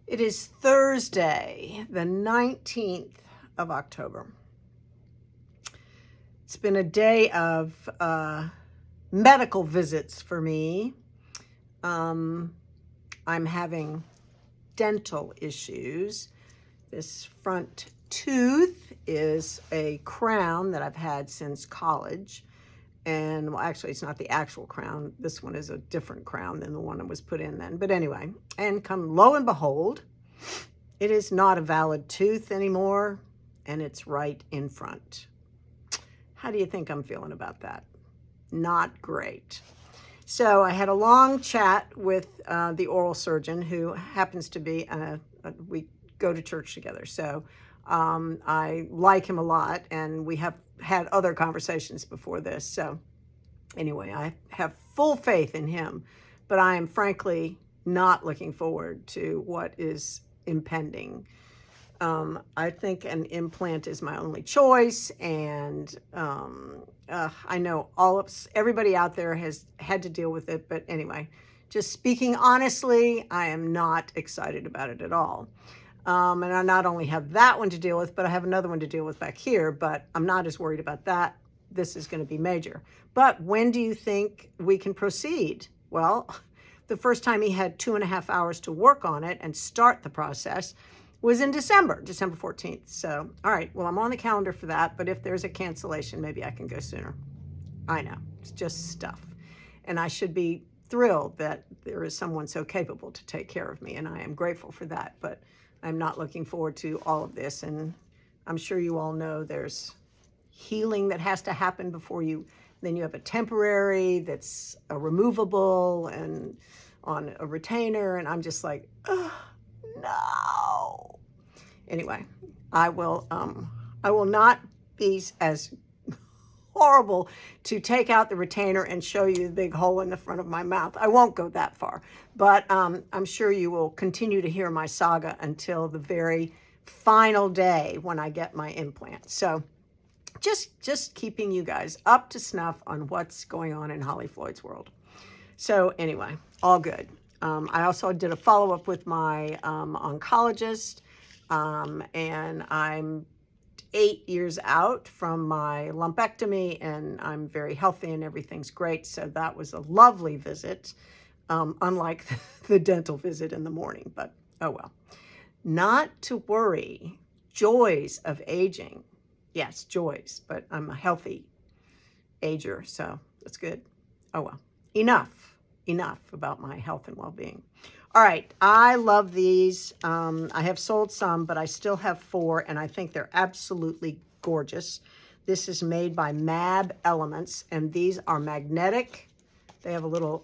It is Thursday, the 19th of October. It's been a day of medical visits for me. I'm having dental issues. This front tooth is a crown that I've had since college. And well, actually, it's not the actual crown. This one is a different crown than the one that was put in then. But anyway, and come lo and behold, it is not a valid tooth anymore, and it's right in front. How do you think I'm feeling about that? Not great. So I had a long chat with the oral surgeon, who happens to be, we go to church together. So I like him a lot, and we have had other conversations before this. So anyway, I have full faith in him, but I am frankly not looking forward to what is impending. I think an implant is my only choice, and I know everybody out there has had to deal with it, but anyway, just speaking honestly, I am not excited about it at all. And I not only have that one to deal with, but I have another one to deal with back here, but I'm not as worried about that. This is going to be major. But when do you think we can proceed? Well, the first time he had 2.5 hours to work on it and start the process was in December 14th. So, all right, well, I'm on the calendar for that, but if there's a cancellation, maybe I can go sooner. I know, it's just stuff. And I should be thrilled that there is someone so capable to take care of me, and I am grateful for that, but I'm not looking forward to all of this. And I'm sure you all know there's healing that has to happen before then you have a temporary that's a removable and on a retainer. And I'm just like, oh, no. Anyway, I will not be as horrible to take out the retainer and show you the big hole in the front of my mouth. I won't go that far, but I'm sure you will continue to hear my saga until the very final day when I get my implant. So just keeping you guys up to snuff on what's going on in Holly Floyd's world. So anyway, all good. I also did a follow-up with my oncologist, and I'm 8 years out from my lumpectomy, and I'm very healthy and everything's great. So that was a lovely visit, unlike the dental visit in the morning, but oh well. Not to worry, joys of aging. Yes, joys, but I'm a healthy ager, so that's good. Oh well, enough about my health and well-being. All right, I love these. I have sold some, but I still have 4, and I think they're absolutely gorgeous. This is made by Mab Elements, and these are magnetic. They have a little,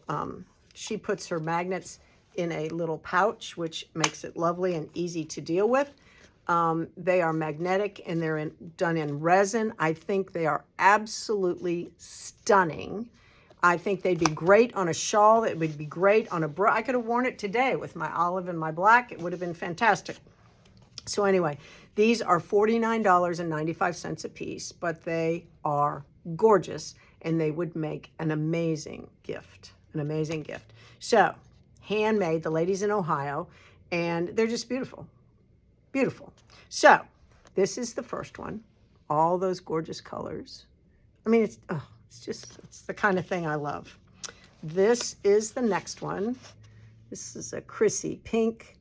she puts her magnets in a little pouch, which makes it lovely and easy to deal with. They are magnetic, and they're done in resin. I think they are absolutely stunning. I think they'd be great on a shawl. It would be great on I could have worn it today with my olive and my black. It would have been fantastic. So anyway, these are $49.95 a piece, but they are gorgeous, and they would make an amazing gift, So handmade, the ladies in Ohio, and they're just beautiful, beautiful. So this is the first one, all those gorgeous colors. I mean, it's the kind of thing I love. This is the next one. This is a Chrissy pink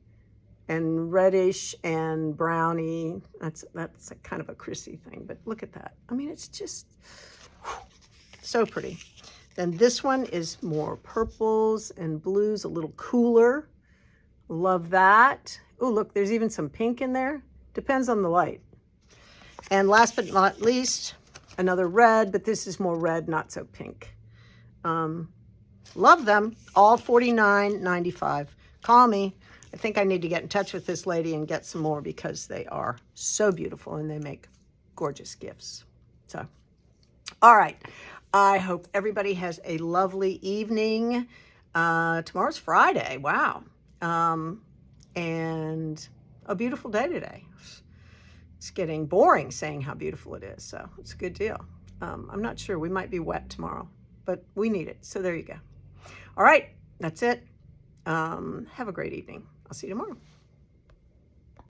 and reddish and browny. That's a kind of a Chrissy thing, but look at that. I mean, it's just so pretty. Then this one is more purples and blues, a little cooler. Love that. Oh, look, there's even some pink in there. Depends on the light. And last but not least, another red, but this is more red, not so pink. Love them. All $49.95. Call me. I think I need to get in touch with this lady and get some more, because they are so beautiful and they make gorgeous gifts. So, all right. I hope everybody has a lovely evening. Tomorrow's Friday. Wow. And a beautiful day today. It's getting boring saying how beautiful it is, so it's a good deal. I'm not sure. We might be wet tomorrow, but we need it. So there you go. All right, that's it. Have a great evening. I'll see you tomorrow.